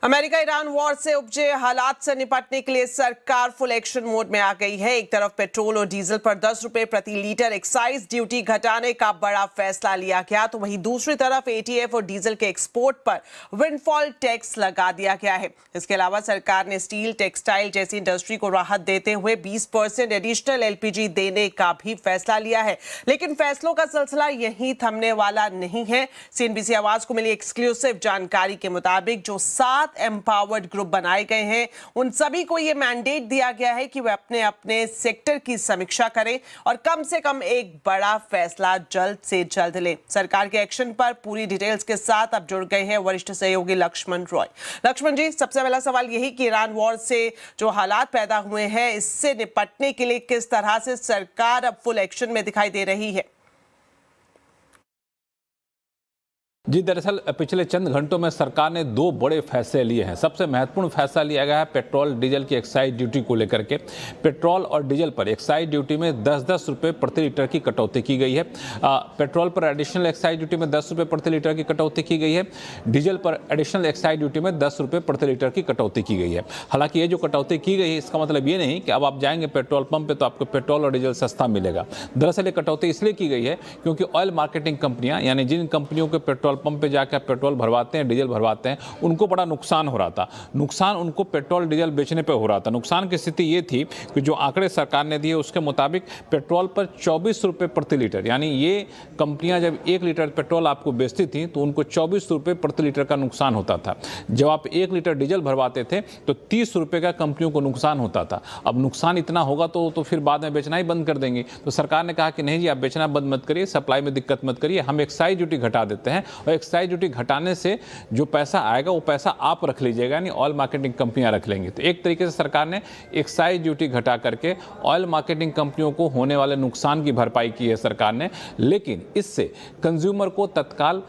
America Iran war से उपजे हालात से निपटने के लिए सरकार फुल एक्शन मोड में आ गई है। एक तरफ पेट्रोल और डीजल पर 10 रुपए प्रति लीटर एक्साइज ड्यूटी घटाने का बड़ा फैसला लिया गया, तो वहीं दूसरी तरफ एटीएफ और डीजल के एक्सपोर्ट पर विंडफॉल टैक्स लगा दिया गया है। इसके अलावा सरकार ने स्टील, टेक्सटाइल जैसी इंडस्ट्री को राहत देते हुए 20% एडिशनल एलपीजी देने का भी फैसला लिया है। लेकिन फैसलों का सिलसिला यहीं थमने वाला नहीं है। सीएनबीसी आवाज को मिली एक्सक्लूसिव जानकारी के मुताबिक जो 7 एम्पावर्ड ग्रुप बनाए गए हैं, उन सभी को यह मैंडेट दिया गया है कि वे अपने अपने सेक्टर की समीक्षा करें और कम से कम एक बड़ा फैसला जल्द से जल्द लें। सरकार के एक्शन पर पूरी डिटेल्स के साथ अब जुड़ गए हैं वरिष्ठ सहयोगी लक्ष्मण रॉय। लक्ष्मण जी, सबसे पहला सवाल यही कि ईरान वॉर से जो हालात पैदा हुए हैं, इससे निपटने के लिए किस तरह से सरकार अब फुल एक्शन में दिखाई दे रही है? जी, दरअसल पिछले चंद घंटों में सरकार ने 2 बड़े फैसले लिए हैं। सबसे महत्वपूर्ण फैसला लिया गया है पेट्रोल डीजल की एक्साइज ड्यूटी को लेकर के। पेट्रोल और डीजल पर एक्साइज ड्यूटी में 10-10 रुपये प्रति लीटर की कटौती की गई है। पेट्रोल पर एडिशनल एक्साइज ड्यूटी में 10 रुपये प्रति लीटर की कटौती की गई है। डीजल पर एडिशनल एक्साइज ड्यूटी में 10 रुपये प्रति लीटर की कटौती की गई है। हालांकि ये जो कटौती की गई है, इसका मतलब ये नहीं कि अब आप जाएंगे पेट्रोल पंप पे तो आपको पेट्रोल और डीजल सस्ता मिलेगा। दरअसल ये कटौती इसलिए की गई है क्योंकि ऑयल मार्केटिंग कंपनियां, यानी जिन कंपनियों के पेट्रोल पंप पे जाकर पेट्रोल भरवाते हैं, डीजल भरवाते हैं, उनको बड़ा नुकसान हो रहा था। नुकसान उनको पेट्रोल डीजल बेचने पे हो रहा था। नुकसान की स्थिति ये थी कि जो आंकड़े सरकार ने दिए उसके मुताबिक पेट्रोल पर 24 रुपये प्रति लीटर, यानी ये कंपनियां जब 1 लीटर पेट्रोल आपको बेचती थी तो उनको 24 रुपये प्रति लीटर का नुकसान होता था। जब आप 1 लीटर डीजल भरवाते थे तो 30 रुपये का कंपनियों को नुकसान होता था। अब नुकसान इतना होगा तो फिर बाद में बेचना ही बंद कर देंगे। तो सरकार ने कहा कि नहीं जी, आप बेचना बंद मत करिए, सप्लाई में दिक्कत मत करिए, हम एक्साइज ड्यूटी घटा देते हैं और एक्साइज ड्यूटी घटाने से जो पैसा आएगा वो पैसा आप रख लीजिएगा, यानी ऑयल मार्केटिंग कंपनियां रख लेंगी। तो एक तरीके से सरकार ने एक्साइज ड्यूटी घटा करके ऑयल मार्केटिंग कंपनियों को होने वाले नुकसान की भरपाई की है सरकार ने। लेकिन इससे कंज्यूमर को तत्काल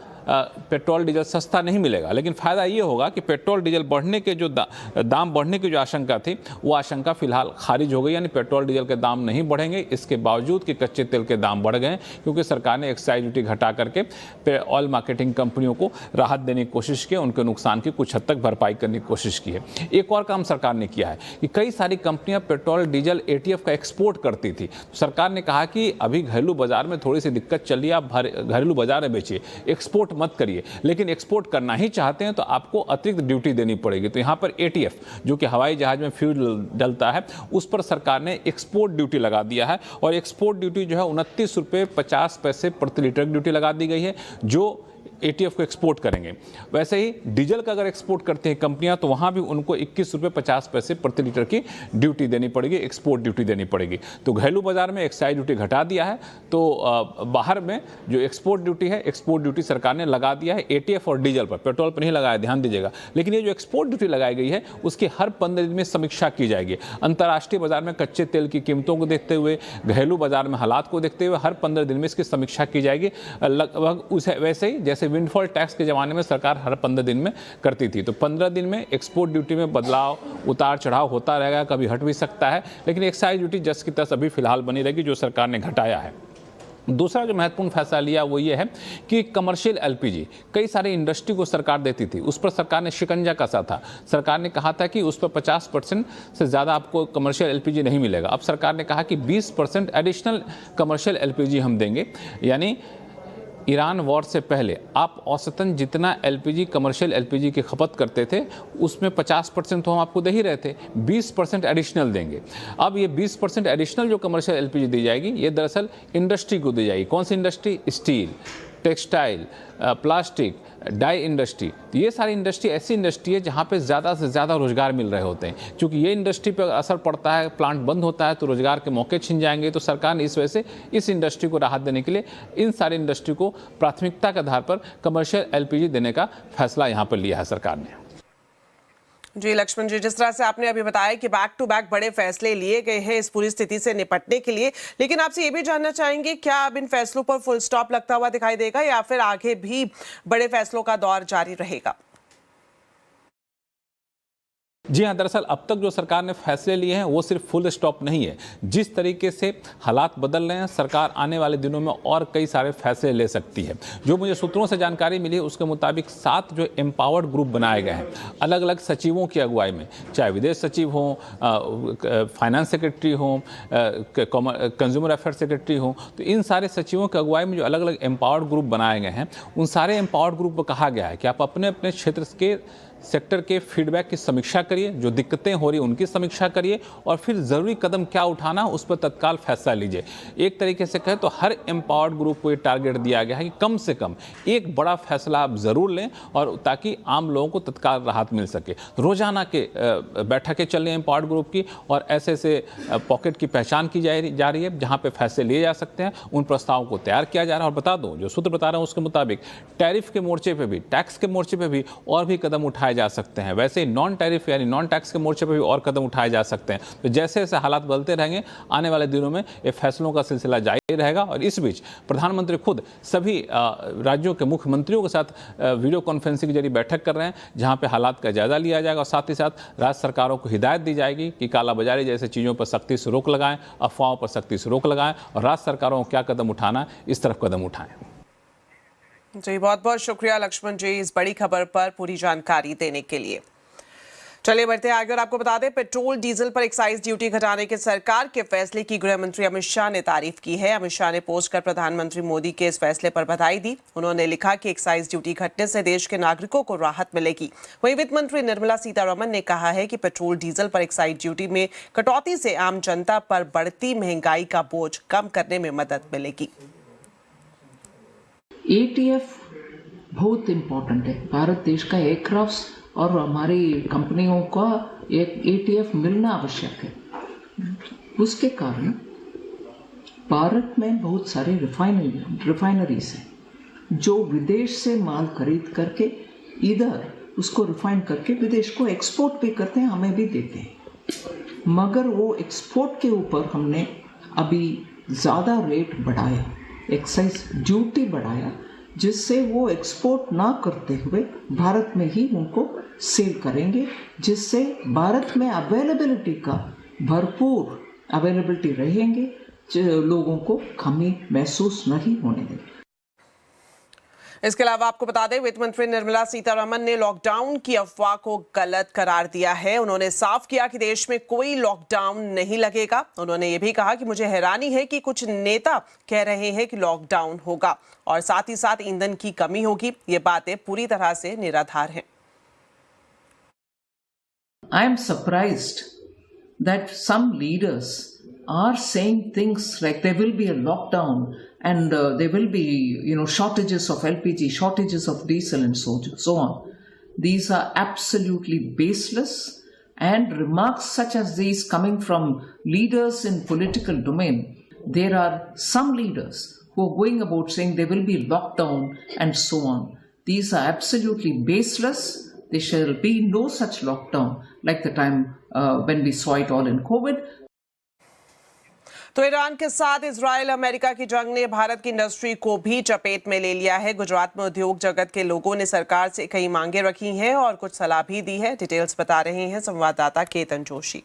पेट्रोल डीजल सस्ता नहीं मिलेगा, लेकिन फ़ायदा ये होगा कि पेट्रोल डीजल बढ़ने के जो दाम बढ़ने की जो आशंका थी वो आशंका फिलहाल खारिज हो गई, यानी पेट्रोल डीजल के दाम नहीं बढ़ेंगे। इसके बावजूद कि कच्चे तेल के दाम बढ़ गए क्योंकि सरकार ने एक्साइज ड्यूटी घटा करके ऑयल मार्केटिंग कंपनियों को राहत देने की कोशिश की, उनके नुकसान की कुछ हद तक भरपाई करने की कोशिश की है। एक और काम सरकार ने किया है कि कई सारी कंपनियां पेट्रोल डीजल एटीएफ का एक्सपोर्ट करती थी। सरकार ने कहा कि अभी घरेलू बाजार में थोड़ी सी दिक्कत चल रही है, आप घरेलू बाजार में बेचिए, एक्सपोर्ट मत करिए। लेकिन एक्सपोर्ट करना ही चाहते हैं तो आपको अतिरिक्त ड्यूटी देनी पड़ेगी। तो यहां पर एटीएफ, जो कि हवाई जहाज में फ्यूल डलता है, उस पर सरकार ने एक्सपोर्ट ड्यूटी लगा दिया है और एक्सपोर्ट ड्यूटी जो है 29 रुपये 50 पैसे प्रति लीटर ड्यूटी लगा दी गई है जो एटीएफ को एक्सपोर्ट करेंगे। वैसे ही डीजल का अगर एक्सपोर्ट करते हैं कंपनियां तो वहां भी उनको 21 रुपये 50 पैसे प्रति लीटर की ड्यूटी देनी पड़ेगी, एक्सपोर्ट ड्यूटी देनी पड़ेगी। तो घरेलू बाजार में एक्साइज ड्यूटी घटा दिया है, तो बाहर में जो एक्सपोर्ट ड्यूटी है, एक्सपोर्ट ड्यूटी सरकार ने लगा दिया है एटीएफ और डीजल पर, पेट्रोल पर नहीं लगाया, ध्यान दीजिएगा। लेकिन ये जो एक्सपोर्ट ड्यूटी लगाई गई है उसकी हर 15 दिन में समीक्षा की जाएगी। अंतर्राष्ट्रीय बाजार में कच्चे तेल की कीमतों को देखते हुए, घरेलू बाजार में हालात को देखते हुए हर 15 दिन में इसकी समीक्षा की जाएगी। लगभग उसे वैसे ही जैसे विंडफॉल टैक्स के जमाने में सरकार हर 15 दिन में करती थी। तो 15 दिन में एक्सपोर्ट ड्यूटी में बदलाव, उतार चढ़ाव होता रहेगा, कभी हट भी सकता है, लेकिन एक्साइज ड्यूटी जस की तस अभी फिलहाल बनी रहेगी जो सरकार ने घटाया है। दूसरा जो महत्वपूर्ण फैसला लिया वो ये है कि कमर्शियल एलपीजी कई सारी इंडस्ट्री को सरकार देती थी, उस पर सरकार ने शिकंजा कसा था। सरकार ने कहा था कि उस पर 50% से ज़्यादा आपको कमर्शियल एलपीजी नहीं मिलेगा। अब सरकार ने कहा कि 20% एडिशनल कमर्शियल एलपीजी हम देंगे, यानी ईरान वॉर से पहले आप औसतन जितना एलपीजी, कमर्शियल एलपीजी की खपत करते थे उसमें 50% तो हम आपको दे ही रहे थे, 20% एडिशनल देंगे। अब ये 20% एडिशनल जो कमर्शियल एलपीजी दी जाएगी ये दरअसल इंडस्ट्री को दी जाएगी। कौन सी industry? Steel, textile, plastic, dye industry. तो ये सारी इंडस्ट्री ऐसी इंडस्ट्री है जहाँ पे ज़्यादा से ज़्यादा रोजगार मिल रहे होते हैं। क्योंकि ये इंडस्ट्री पे असर पड़ता है, प्लांट बंद होता है तो रोजगार के मौके छिन जाएंगे। तो सरकार ने इस वजह से इस इंडस्ट्री को राहत देने के लिए इन सारी इंडस्ट्री को प्राथमिकता के आधार पर कमर्शियल एलपीजी देने का फैसला यहाँ पर लिया है सरकार ने। जी लक्ष्मण जी, जिस तरह से आपने अभी बताया कि बैक टू बैक बड़े फैसले लिए गए हैं इस पूरी स्थिति से निपटने के लिए, लेकिन आपसे ये भी जानना चाहेंगे क्या अब इन फैसलों पर फुल स्टॉप लगता हुआ दिखाई देगा या फिर आगे भी बड़े फैसलों का दौर जारी रहेगा? जी हाँ, दरअसल अब तक जो सरकार ने फैसले लिए हैं वो सिर्फ फुल स्टॉप नहीं है। जिस तरीके से हालात बदल रहे हैं, सरकार आने वाले दिनों में और कई सारे फैसले ले सकती है। जो मुझे सूत्रों से जानकारी मिली उसके मुताबिक 7 जो एम्पावर्ड ग्रुप बनाए गए हैं अलग अलग सचिवों की अगुवाई में, चाहे विदेश सचिव हों, फाइनेंस सेक्रेटरी हों, कंज्यूमर अफेयर सेक्रेटरी हों, तो इन सारे सचिवों की अगुवाई में जो अलग अलग एम्पावर्ड ग्रुप बनाए गए हैं, उन सारे एम्पावर्ड ग्रुप को कहा गया है कि आप अपने अपने क्षेत्र के सेक्टर के फीडबैक की समीक्षा करिए, जो दिक्कतें हो रही उनकी समीक्षा करिए और फिर ज़रूरी कदम क्या उठाना उस पर तत्काल फैसला लीजिए। एक तरीके से कहें तो हर एम्पावर्ड ग्रुप को ये टारगेट दिया गया है कि कम से कम एक बड़ा फैसला आप ज़रूर लें और ताकि आम लोगों को तत्काल राहत मिल सके। रोजाना के बैठकें चल रही हैं एम्पावर्ड ग्रुप की और ऐसे ऐसे पॉकेट की पहचान की जा रही है जहाँ पर फैसले लिए जा सकते हैं। उन प्रस्तावों को तैयार किया जा रहा है और बता दूँ जो सूत्र बता रहे हैं उसके मुताबिक टैरिफ के मोर्चे पर भी, टैक्स के मोर्चे पर भी और भी कदम उठाए जा सकते हैं। वैसे ही नॉन टैरिफ यानी नॉन टैक्स के मोर्चे पर भी और कदम उठाए जा सकते हैं। तो जैसे जैसे हालात बदलते रहेंगे आने वाले दिनों में ये फैसलों का सिलसिला जारी रहेगा और इस बीच प्रधानमंत्री खुद सभी राज्यों के मुख्यमंत्रियों के साथ वीडियो कॉन्फ्रेंसिंग के जरिए बैठक कर रहे हैं जहां पे हालात का जायजा लिया जाएगा और साथ ही साथ राज्य सरकारों को हिदायत दी जाएगी कि कालाबाजारी जैसे चीज़ों पर सख्ती से रोक लगाएं, अफवाहों पर सख्ती से रोक लगाएं और राज्य सरकारों को क्या कदम उठाना है इस तरफ कदम उठाएं। जी बहुत बहुत शुक्रिया लक्ष्मण जी इस बड़ी खबर पर पूरी जानकारी देने के लिए। चलिए बढ़ते हैं आगे और आपको बता दें पेट्रोल डीजल पर एक्साइज ड्यूटी घटाने के सरकार के फैसले की गृह मंत्री अमित शाह ने तारीफ की है। अमित शाह ने पोस्ट कर प्रधानमंत्री मोदी के इस फैसले पर बधाई दी। उन्होंने लिखा कि एक्साइज ड्यूटी घटने से देश के नागरिकों को राहत मिलेगी। वहीं वित्त मंत्री निर्मला सीतारमण ने कहा है कि पेट्रोल डीजल पर एक्साइज ड्यूटी में कटौती से आम जनता पर बढ़ती महंगाई का बोझ कम करने में मदद मिलेगी। ATF बहुत इम्पोर्टेंट है। भारत देश का एयरक्राफ्ट और हमारी कंपनियों का एक ATF मिलना आवश्यक है। उसके कारण भारत में बहुत सारी रिफाइनरीज हैं जो विदेश से माल खरीद करके इधर उसको रिफाइन करके विदेश को एक्सपोर्ट भी करते हैं, हमें भी देते हैं। मगर वो एक्सपोर्ट के ऊपर हमने अभी ज़्यादा रेट बढ़ाया, एक्साइज ड्यूटी बढ़ाया, जिससे वो एक्सपोर्ट ना करते हुए भारत में ही उनको सेल करेंगे, जिससे भारत में अवेलेबिलिटी का भरपूर अवेलेबिलिटी रहेंगे, लोगों को कमी महसूस नहीं होने देंगे। इसके अलावा आपको बता दें वित्त मंत्री निर्मला सीतारमण ने लॉकडाउन की अफवाह को गलत करार दिया है। उन्होंने साफ किया कि देश में कोई लॉकडाउन नहीं लगेगा। उन्होंने ये भी कहा कि मुझे हैरानी है कि कुछ नेता कह रहे हैं कि लॉकडाउन होगा और साथ ही साथ ईंधन की कमी होगी। ये बातें पूरी तरह से निराधार हैं। I am surprised that some leaders are saying things like there will be a lockdown and there will be, shortages of LPG, shortages of diesel and so on. These are absolutely baseless, and remarks such as these coming from leaders in political domain, there are some leaders who are going about saying there will be lockdown and so on. These are absolutely baseless. There shall be no such lockdown like the time when we saw it all in COVID. तो Iran के साथ Israel America की जंग ने भारत की industry को भी चपेट में ले लिया है। गुजरात में उद्योग जगत के लोगों ने सरकार से कई मांगे रखी हैं और कुछ सलाह भी दी है। डिटेल्स बता रहे हैं संवाददाता केतन जोशी।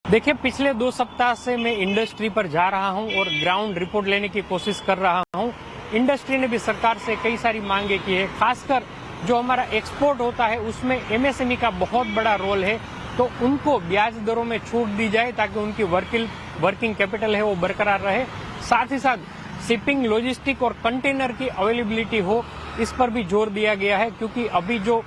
देखिए पिछले 2 सप्ताह से मैं इंडस्ट्री पर जा रहा हूं और ग्राउंड रिपोर्ट लेने की कोशिश कर रहा हूं। इंडस्ट्री ने भी सरकार से कई सारी मांगे की है। खासकर जो हमारा एक्सपोर्ट होता है उसमें MSME का बहुत बड़ा रोल है, तो उनको ब्याज दरों में छूट दी जाए ताकि उनकी वर्किंग कैपिटल है वो बरकरार रहे। साथ ही साथ शिपिंग, लॉजिस्टिक और कंटेनर की अवेलेबिलिटी हो, इस पर भी जोर दिया गया है क्योंकि अभी जो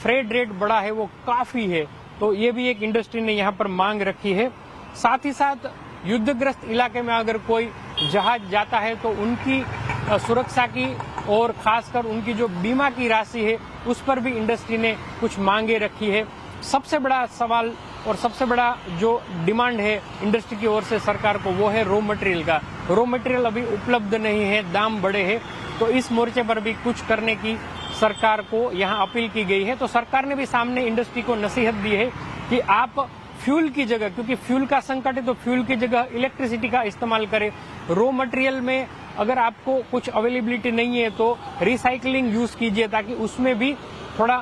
फ्रेट रेट बढ़ा है वो काफी है। तो ये भी एक इंडस्ट्री ने यहाँ पर मांग रखी है। साथ ही साथ युद्धग्रस्त इलाके में अगर कोई जहाज जाता है तो उनकी सुरक्षा की और खासकर उनकी जो बीमा की राशि है उस पर भी इंडस्ट्री ने कुछ मांगे रखी है। सबसे बड़ा सवाल और सबसे बड़ा जो डिमांड है इंडस्ट्री की ओर से सरकार को वो है रॉ मटेरियल का। रॉ मटेरियल अभी उपलब्ध नहीं है, दाम बढ़े हैं, तो इस मोर्चे पर भी कुछ करने की सरकार को यहाँ अपील की गई है। तो सरकार ने भी सामने इंडस्ट्री को नसीहत दी है कि आप फ्यूल की जगह, क्योंकि फ्यूल का संकट है तो फ्यूल की जगह इलेक्ट्रिसिटी का इस्तेमाल करें। रॉ मटेरियल में अगर आपको कुछ अवेलेबिलिटी नहीं है तो रिसाइकलिंग यूज कीजिए ताकि उसमें भी थोड़ा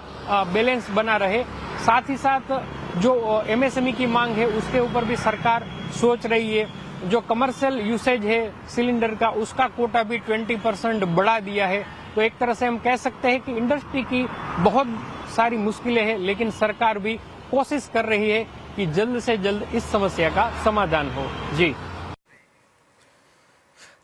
बैलेंस बना रहे। साथ ही साथ जो एमएसएमई की मांग है उसके ऊपर भी सरकार सोच रही है। जो कमर्शियल यूसेज है सिलेंडर का, उसका कोटा भी 20% बढ़ा दिया है। तो एक तरह से हम कह सकते हैं कि इंडस्ट्री की बहुत सारी मुश्किलें हैं, लेकिन सरकार भी कोशिश कर रही है कि जल्द से जल्द इस समस्या का समाधान हो। जी।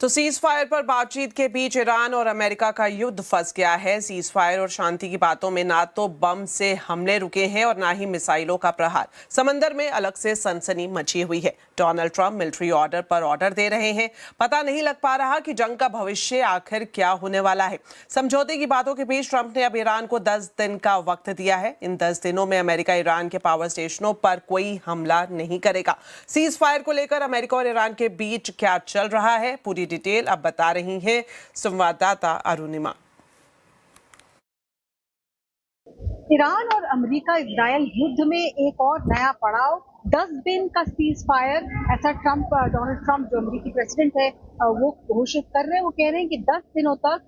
तो सीज फायर पर बातचीत के बीच ईरान और अमेरिका का युद्ध फंस गया है। सीज फायर और शांति की बातों में ना तो बम से हमले रुके हैं और ना ही मिसाइलों का प्रहार। समंदर में अलग से सनसनी मची हुई है। डोनाल्ड ट्रंप मिलिट्री ऑर्डर पर ऑर्डर दे रहे हैं। पता नहीं लग पा रहा कि जंग का भविष्य आखिर क्या होने वाला है। समझौते की बातों के बीच ट्रंप ने अब ईरान को 10 दिन का वक्त दिया है। इन 10 दिनों में अमेरिका ईरान के पावर स्टेशनों पर कोई हमला नहीं करेगा। सीज फायर को लेकर अमेरिका और ईरान के बीच क्या चल रहा है, पूरी डिटेल अब बता रही हैं संवाददाता अरुणिमा। ईरान और अमेरिका इजराइल युद्ध में एक और नया पड़ाव, 10 दिन का सीज फायर, ऐसा डोनाल्ड ट्रंप जो अमेरिकी प्रेसिडेंट है वो घोषित कर रहे हैं। वो कह रहे हैं कि 10 दिनों तक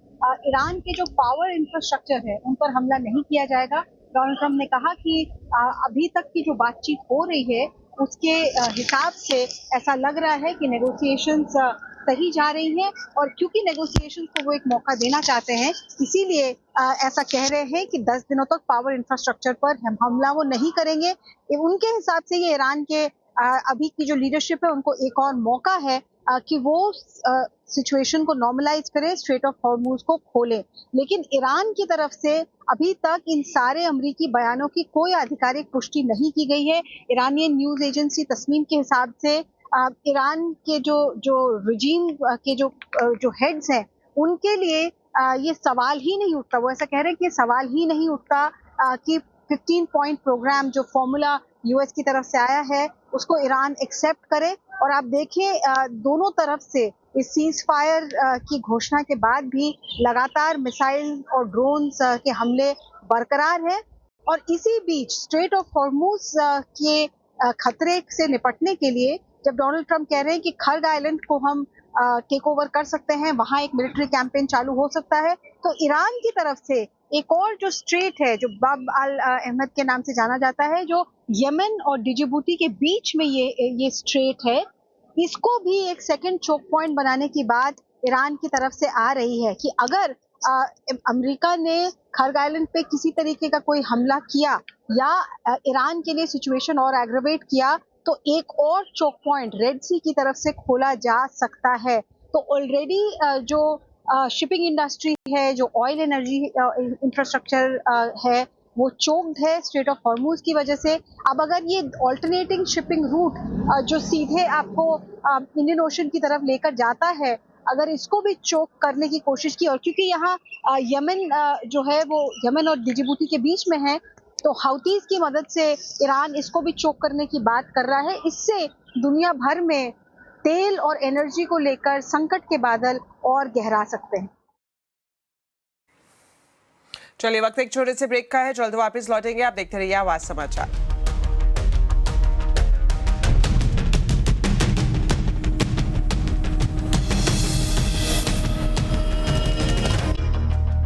ईरान के जो पावर इंफ्रास्ट्रक्चर है उन पर हमला नहीं किया जाएगा। डोनाल्ड ट्रंप ने कहा कि अभी तक की जो बातचीत हो रही है उसके हिसाब से ऐसा लग रहा है कि नेगोशिएशंस सही जा रही हैं, और क्योंकि नेगोशिएशंस को वो एक मौका देना चाहते हैं इसीलिए ऐसा कह रहे हैं कि 10 दिनों तक पावर इंफ्रास्ट्रक्चर पर हमला वो नहीं करेंगे। उनके हिसाब से ये ईरान के अभी की जो लीडरशिप है उनको एक और मौका है कि वो सिचुएशन को नॉर्मलाइज करें, स्ट्रेट ऑफ हॉर्मुज को खोलें। लेकिन ईरान की तरफ से अभी तक इन सारे अमेरिकी बयानों की कोई आधिकारिक पुष्टि नहीं की गई है। ईरानियन न्यूज एजेंसी तस्नीम के हिसाब से ईरान के जो रिजीम के जो हेड्स हैं उनके लिए ये सवाल ही नहीं उठता। वो ऐसा कह रहे हैं कि ये सवाल ही नहीं उठता कि 15 पॉइंट प्रोग्राम जो फॉर्मूला यूएस की तरफ से आया है उसको ईरान एक्सेप्ट करे। और आप देखिए दोनों तरफ से इस सीज फायर की घोषणा के बाद भी लगातार मिसाइल और ड्रोन्स के हमले बरकरार हैं। और इसी बीच स्ट्रेट ऑफ हॉर्मुज के खतरे से निपटने के लिए जब डोनाल्ड ट्रंप कह रहे हैं कि खर्ग आइलैंड को हम टेक ओवर कर सकते हैं, वहां एक मिलिट्री कैंपेन चालू हो सकता है, तो ईरान की तरफ से एक और जो स्ट्रेट है जो बाब अल अहमद के नाम से जाना जाता है, जो यमन और डिजिबूटी के बीच में ये स्ट्रेट है, इसको भी एक सेकंड चोक पॉइंट बनाने की बात ईरान की तरफ से आ रही है कि अगर अमेरिका ने खर्ग आइलैंड पे किसी तरीके का कोई हमला किया या ईरान के लिए सिचुएशन और एग्रेवेट किया तो एक और चोक पॉइंट रेड सी की तरफ से खोला जा सकता है। तो ऑलरेडी जो शिपिंग इंडस्ट्री है, जो ऑयल एनर्जी इंफ्रास्ट्रक्चर है, वो चोक्ड है स्ट्रेट ऑफ हॉर्मुज की वजह से। अब अगर ये ऑल्टरनेटिंग शिपिंग रूट जो सीधे आपको इंडियन ओशन की तरफ लेकर जाता है, अगर इसको भी चोक करने की कोशिश की, और क्योंकि यहाँ यमन जो है वो यमन और डिजिबूटी के बीच में है, तो हाउतीज की मदद से ईरान इसको भी चोक करने की बात कर रहा है। इससे दुनिया भर में तेल और एनर्जी को लेकर संकट के बादल और गहरा सकते हैं। चलिए वक्त एक छोटे से ब्रेक का है, जल्द वापस लौटेंगे। आप देखते रहिए आवाज समाचार।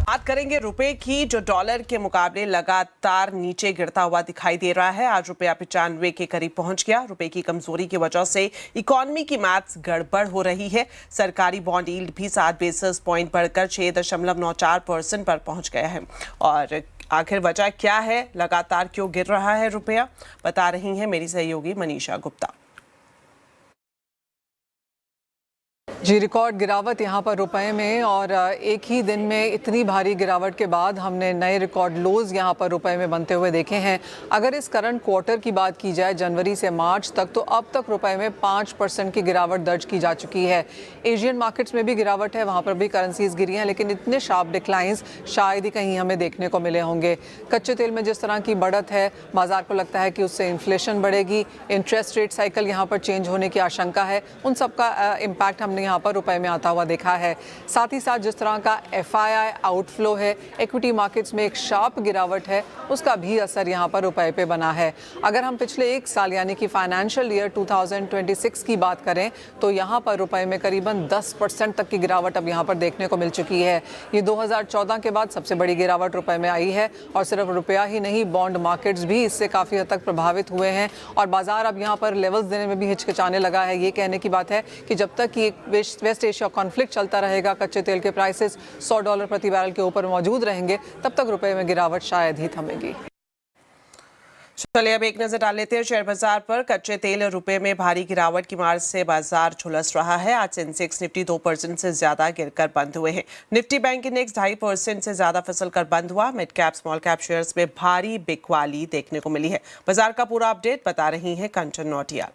बात करेंगे रुपए की, जो डॉलर के मुकाबले लगातार नीचे गिरता हुआ दिखाई दे रहा है। आज रुपया 95 के करीब पहुंच गया। रुपए की कमजोरी की वजह से इकोनॉमी की मैथ्स गड़बड़ हो रही है। सरकारी बॉन्ड यील्ड भी 7 बेसिस पॉइंट बढ़कर 6.94% पर पहुंच गया है। और आखिर वजह क्या है, लगातार क्यों गिर रहा है रुपया, बता रही हैं मेरी सहयोगी मनीषा गुप्ता। जी, रिकॉर्ड गिरावट यहाँ पर रुपए में, और एक ही दिन में इतनी भारी गिरावट के बाद हमने नए रिकॉर्ड लोज यहाँ पर रुपए में बनते हुए देखे हैं। अगर इस करंट क्वार्टर की बात की जाए जनवरी से मार्च तक, तो अब तक रुपए में 5% की गिरावट दर्ज की जा चुकी है। एशियन मार्केट्स में भी गिरावट है, वहाँ पर भी करेंसीज गिरी हैं, लेकिन इतने शार्प डिक्लाइंस शायद ही कहीं हमें देखने को मिले होंगे। कच्चे तेल में जिस तरह की बढ़त है, बाजार को लगता है कि उससे इन्फ्लेशन बढ़ेगी, इंटरेस्ट रेट साइकिल यहाँ पर चेंज होने की आशंका है, उन सब का इम्पैक्ट हमने यहाँ यहाँ पर रुपए में आता हुआ देखा है। साथ ही साथ जिस तरह का FII आउटफ्लो है, इक्विटी मार्केट्स में एक शार्प गिरावट है, उसका भी असर यहाँ पर रुपए पे बना है। अगर हम पिछले एक साल यानी कि फाइनेंशियल ईयर 2026 की बात करें तो यहाँ पर रुपए में करीबन 10% तक की गिरावट अब यहाँ पर देखने को मिल चुकी है। ये 2014 के बाद सबसे बड़ी गिरावट रुपए में आई है और सिर्फ रुपया ही नहीं, बॉन्ड मार्केट्स भी इससे काफ़ी हद तक प्रभावित हुए हैं और बाजार अब यहाँ पर लेवल्स देने में भी हिचकिचाने लगा है। ये कहने की बात है कि जब तक ये वेस्ट एशिया कॉन्फ्लिक्ट चलता रहेगा, कच्चे तेल के प्राइसेस $100 प्रति बैरल के ऊपर मौजूद रहेंगे, तब तक रुपए में गिरावट शायद ही थमेगी। चलिए अब एक नजर डाल लेते हैं शेयर बाजार पर। कच्चे तेल और रुपए में भारी गिरावट की मार से बाजार झुलस रहा है। आज सेंसेक्स निफ्टी 2% से ज्यादा गिरकर बंद हुए हैं। निफ्टी बैंक इंडेक्स 2.5% से ज्यादा फिसलकर बंद हुआ। Mid cap small cap shares में भारी बिकवाली देखने को मिली है। बाजार का पूरा अपडेट बता रही है कंचन नौटियाल।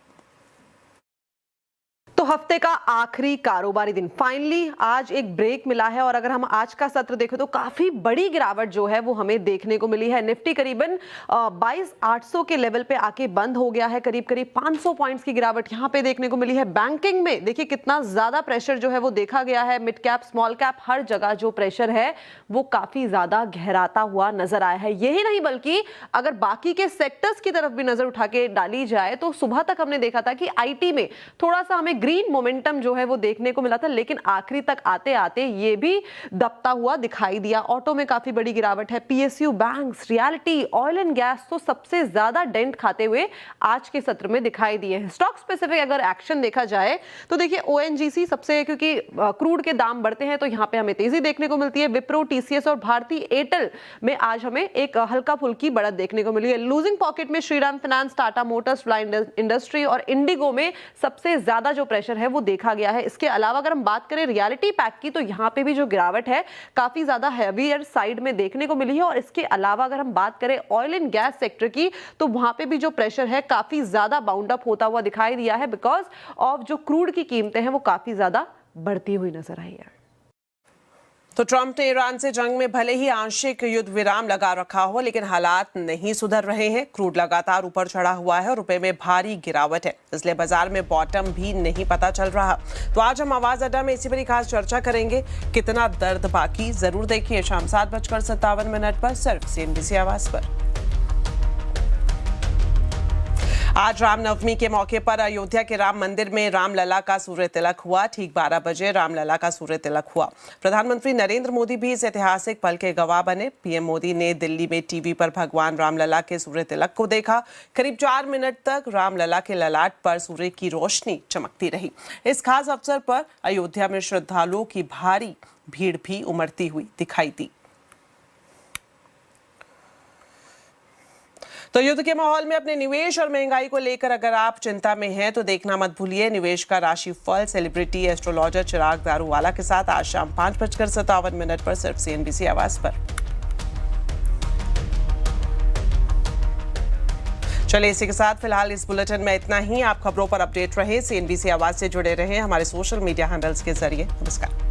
तो हफ्ते का आखिरी कारोबारी दिन फाइनली आज एक ब्रेक मिला है और अगर हम आज का सत्र देखें तो काफी बड़ी गिरावट जो है वो हमें देखने को मिली है। निफ्टी करीबन 22,800 के लेवल पे आके बंद हो गया है। करीब 500 पॉइंट्स की गिरावट यहां पे देखने को मिली है। बैंकिंग में देखिए कितना ज्यादा प्रेशर जो है वो देखा गया है। मिड कैप स्मॉल कैप हर जगह जो प्रेशर है वो काफी ज्यादा गहराता हुआ नजर आया है। यही नहीं बल्कि अगर बाकी के सेक्टर्स की तरफ भी नजर उठा के डाली जाए तो सुबह तक हमने देखा था कि IT में थोड़ा सा हमें ग्रीन मोमेंटम जो है वो देखने को मिला था, लेकिन आखिरी तक आते आते ये भी दबता हुआ दिखाई दिया। ऑटो में काफी बड़ी गिरावट है। PSU, banks, reality, oil and gas तो सबसे ज्यादा डेंट खाते हुए आज के सत्र में दिखाई दिए हैं। स्टॉक स्पेसिफिक अगर एक्शन देखा जाए तो देखिए ONGC सबसे, क्योंकि क्रूड के दाम बढ़ते हैं तो यहाँ पे हमें तेजी देखने को मिलती है। विप्रो, TCS और भारती एयरटेल में आज हमें एक हल्का फुल्की बढ़त देखने को मिली है। लूजिंग पॉकेट में Shriram finance, Tata Motors, Reliance industry और इंडिगो में सबसे ज्यादा जो प्रेशर है वो देखा गया है। इसके अलावा अगर हम बात करें रियलिटी पैक की तो यहाँ पे भी जो गिरावट है काफी ज्यादा हैवियर साइड में देखने को मिली है। और इसके अलावा अगर हम बात करें ऑयल एंड गैस सेक्टर की तो वहां पे भी जो प्रेशर है काफी ज्यादा बाउंड अप होता हुआ दिखाई दिया है, बिकॉज ऑफ जो क्रूड की कीमतें हैं वो काफी ज्यादा बढ़ती हुई नजर आई है। तो ट्रंप ने ईरान से जंग में भले ही आंशिक युद्ध विराम लगा रखा हो, लेकिन हालात नहीं सुधर रहे हैं। क्रूड लगातार ऊपर चढ़ा हुआ है और रुपए में भारी गिरावट है, इसलिए बाजार में बॉटम भी नहीं पता चल रहा। तो आज हम आवाज अड्डा में इसी पर खास चर्चा करेंगे। कितना दर्द बाकी, जरूर देखिए शाम 7:57 पर सिर्फ CNBC आवाज पर। आज रामनवमी के मौके पर अयोध्या के राम मंदिर में रामलला का सूर्य तिलक हुआ। ठीक 12 बजे रामलला का सूर्य तिलक हुआ। प्रधानमंत्री नरेंद्र मोदी भी इस ऐतिहासिक पल के गवाह बने। PM मोदी ने दिल्ली में टीवी पर भगवान रामलला के सूर्य तिलक को देखा। करीब 4 मिनट तक रामलला के ललाट पर सूर्य की रोशनी चमकती रही। इस खास अवसर पर अयोध्या में श्रद्धालुओं की भारी भीड़ भी उमड़ती हुई दिखाई दी। तो युद्ध के माहौल में अपने निवेश और महंगाई को लेकर अगर आप चिंता में हैं तो देखना मत भूलिए निवेश का राशिफल सेलिब्रिटी एस्ट्रोलॉजर चिराग दारूवाला के साथ आज शाम 5:57 पर सिर्फ CNBC आवाज पर। चलिए इसी के साथ फिलहाल इस बुलेटिन में इतना ही। आप खबरों पर अपडेट रहे, CNBC आवाज से जुड़े रहे हमारे सोशल मीडिया हैंडल्स के जरिए। नमस्कार।